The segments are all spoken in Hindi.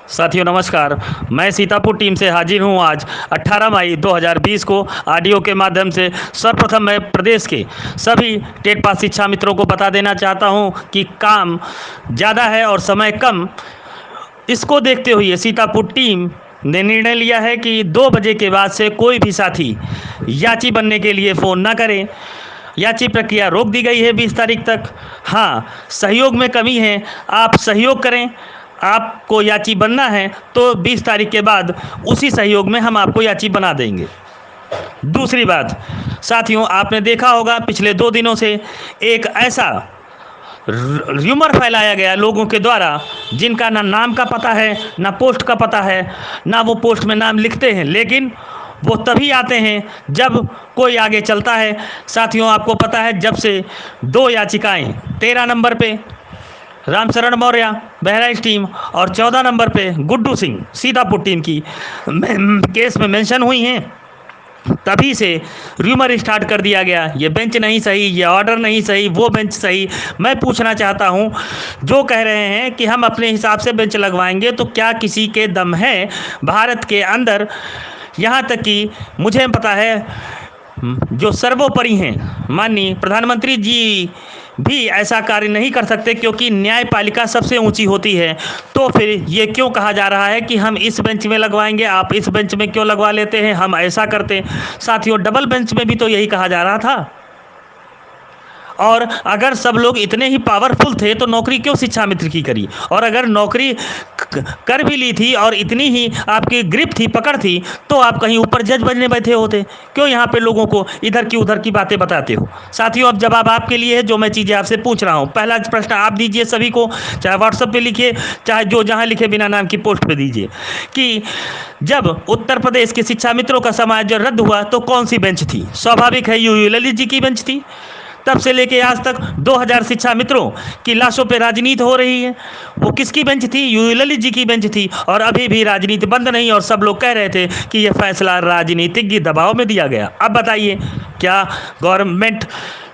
साथियों नमस्कार। मैं सीतापुर टीम से हाजिर हूं आज 18 मई 2020 को ऑडियो के माध्यम से। सर्वप्रथम मैं प्रदेश के सभी टेट पास शिक्षा मित्रों को बता देना चाहता हूं कि काम ज़्यादा है और समय कम। इसको देखते हुए सीतापुर टीम ने निर्णय लिया है कि 2 बजे के बाद से कोई भी साथी याची बनने के लिए फ़ोन ना करें। याची प्रक्रिया रोक दी गई है 20 तारीख तक। हाँ, सहयोग में कमी है, आप सहयोग करें। आपको याची बनना है तो 20 तारीख के बाद उसी सहयोग में हम आपको याची बना देंगे। दूसरी बात साथियों, आपने देखा होगा पिछले 2 दिनों से एक ऐसा र्यूमर फैलाया गया लोगों के द्वारा जिनका ना नाम का पता है, ना पोस्ट का पता है, ना वो पोस्ट में नाम लिखते हैं, लेकिन वो तभी आते हैं जब कोई आगे चलता है। साथियों आपको पता है जब से 2 याचिकाएं 13 नंबर पे रामशरण मौर्य बहराइच टीम और 14 नंबर पे गुड्डू सिंह सीतापुर टीम की केस में मेंशन हुई हैं, तभी से र्यूमर स्टार्ट कर दिया गया। ये बेंच नहीं सही, ये ऑर्डर नहीं सही, वो बेंच सही। मैं पूछना चाहता हूँ, जो कह रहे हैं कि हम अपने हिसाब से बेंच लगवाएंगे, तो क्या किसी के दम है भारत के अंदर? यहाँ तक कि मुझे पता है जो सर्वोपरि हैं माननीय प्रधानमंत्री जी भी ऐसा कार्य नहीं कर सकते, क्योंकि न्यायपालिका सबसे ऊंची होती है। तो फिर ये क्यों कहा जा रहा है कि हम इस बेंच में लगवाएंगे, आप इस बेंच में क्यों लगवा लेते हैं, हम ऐसा करते। साथियों डबल बेंच में भी तो यही कहा जा रहा था। और अगर सब लोग इतने ही पावरफुल थे तो नौकरी क्यों शिक्षा मित्र की करी? और अगर नौकरी कर भी ली थी और इतनी ही आपकी ग्रिप थी, पकड़ थी, तो आप कहीं ऊपर जज बनने बैठे होते। क्यों यहाँ पे लोगों को इधर की उधर की बातें बताते हो? साथियों अब जवाब आपके लिए है, जो मैं चीज़ें आपसे पूछ रहा हूँ। पहला प्रश्न आप दीजिए सभी को, चाहे व्हाट्सएप पे लिखिए, चाहे जो जहाँ लिखे बिना नाम की पोस्ट पे दीजिए, कि जब उत्तर प्रदेश के शिक्षा मित्रों का समायोजन रद्द हुआ तो कौन सी बेंच थी? स्वाभाविक है यूयू ललित जी की बेंच थी। तब से लेके आज तक 2000 शिक्षा मित्रों की लाशों पे राजनीति हो रही है। वो किसकी बेंच थी? यूयू ललित जी की बेंच थी। और अभी भी राजनीति बंद नहीं, और सब लोग कह रहे थे कि यह फैसला राजनीतिक के दबाव में दिया गया। अब बताइए, क्या गवर्नमेंट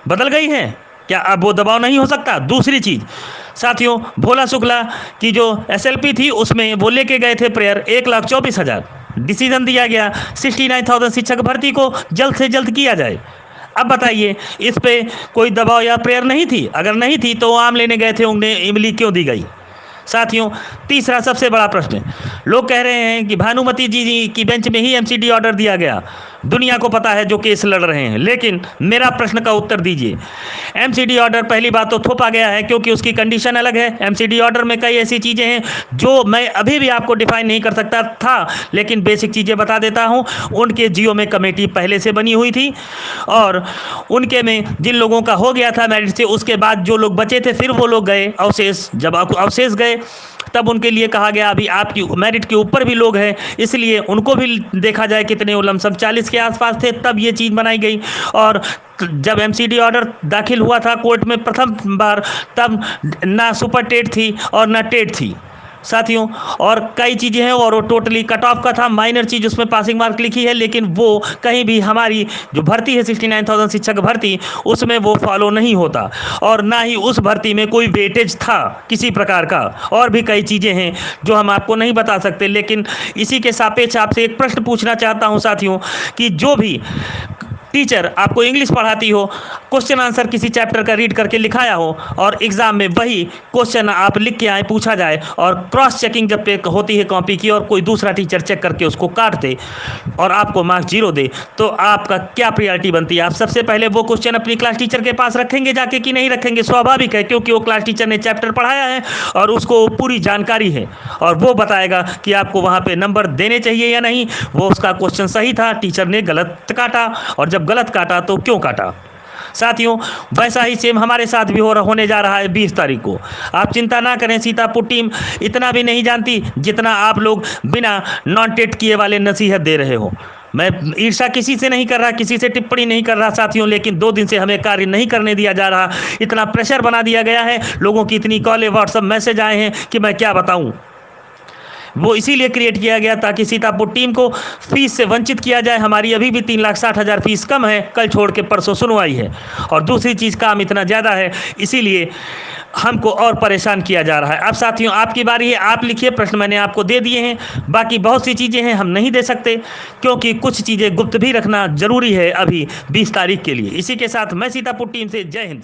बदल गई है? क्या अब वो दबाव नहीं हो सकता? दूसरी चीज़ साथियों, भोला शुक्ला की जो एसएलपी थी उसमें वो लेके गए थे प्रेयर 1,24,000। डिसीजन दिया गया 69,000 शिक्षक भर्ती को जल्द से जल्द किया जाए। अब बताइए, इस पे कोई दबाव या प्रेयर नहीं थी? अगर नहीं थी तो आम लेने गए थे, उन्हें इमली क्यों दी गई? साथियों तीसरा सबसे बड़ा प्रश्न, लोग कह रहे हैं कि भानुमति जी की बेंच में ही एमसीडी ऑर्डर दिया गया। दुनिया को पता है जो केस लड़ रहे हैं, लेकिन मेरा प्रश्न का उत्तर दीजिए। एमसीडी ऑर्डर पहली बात तो थोपा गया है, क्योंकि उसकी कंडीशन अलग है। एमसीडी ऑर्डर में कई ऐसी चीज़ें हैं जो मैं अभी भी आपको डिफाइन नहीं कर सकता था, लेकिन बेसिक चीज़ें बता देता हूं। उनके जियो में कमेटी पहले से बनी हुई थी, और उनके में जिन लोगों का हो गया था मेरिट से, उसके बाद जो लोग बचे थे फिर वो लोग गए अवशेष। जब अवशेष गए तब उनके लिए कहा गया अभी आपकी मेरिट के ऊपर भी लोग हैं, इसलिए उनको भी देखा जाए कितने लमसम 40 के आसपास थे, तब ये चीज़ बनाई गई। और जब एमसीडी ऑर्डर दाखिल हुआ था कोर्ट में प्रथम बार, तब ना सुपर टेट थी और ना टेट थी साथियों, और कई चीज़ें हैं, और वो टोटली कट ऑफ का था। माइनर चीज़ उसमें पासिंग मार्क लिखी है, लेकिन वो कहीं भी हमारी जो भर्ती है 69,000 शिक्षक भर्ती, उसमें वो फॉलो नहीं होता, और ना ही उस भर्ती में कोई वेटेज था किसी प्रकार का। और भी कई चीज़ें हैं जो हम आपको नहीं बता सकते, लेकिन इसी के सापेक्ष आपसे एक प्रश्न पूछना चाहता हूँ साथियों, कि जो भी टीचर आपको इंग्लिश पढ़ाती हो, क्वेश्चन आंसर किसी चैप्टर का रीड करके लिखाया हो, और एग्जाम में वही क्वेश्चन आप लिख के आए, पूछा जाए, और क्रॉस चेकिंग जब पे होती है कॉपी की, और कोई दूसरा टीचर चेक करके उसको काट दे और आपको मार्क्स 0 दे, तो आपका क्या प्रायोरिटी बनती है? आप सबसे पहले वो क्वेश्चन अपनी क्लास टीचर के पास रखेंगे जाके कि नहीं रखेंगे? स्वाभाविक है, क्योंकि वो क्लास टीचर ने चैप्टर पढ़ाया है और उसको पूरी जानकारी है, और वो बताएगा कि आपको वहाँ पर नंबर देने चाहिए या नहीं। वो उसका क्वेश्चन सही था, टीचर ने गलत काटा, और जब गलत काटा तो क्यों काटा? साथियों वैसा ही सेम हमारे साथ भी होने जा रहा है 20 तारीख को। आप चिंता ना करें, सीतापुर टीम इतना भी नहीं जानती जितना आप लोग बिना नॉन टेट किए वाले नसीहत दे रहे हो। मैं ईर्ष्या किसी से नहीं कर रहा, किसी से टिप्पणी नहीं कर रहा साथियों, लेकिन 2 दिन से हमें कार्य नहीं करने दिया जा रहा। इतना प्रेशर बना दिया गया है, लोगों की इतनी कॉलें व्हाट्सएप मैसेज आए हैं कि मैं क्या बताऊं। वो इसीलिए क्रिएट किया गया ताकि सीतापुर टीम को फीस से वंचित किया जाए। हमारी अभी भी 3,60,000 फीस कम है, कल छोड़ के परसों सुनवाई है। और दूसरी चीज़ काम इतना ज़्यादा है, इसीलिए हमको और परेशान किया जा रहा है। अब साथियों आपकी बारी है, आप लिखिए, प्रश्न मैंने आपको दे दिए हैं। बाकी बहुत सी चीज़ें हैं हम नहीं दे सकते, क्योंकि कुछ चीज़ें गुप्त भी रखना ज़रूरी है अभी 20 तारीख के लिए। इसी के साथ मैं सीतापुर टीम से जय हिंद।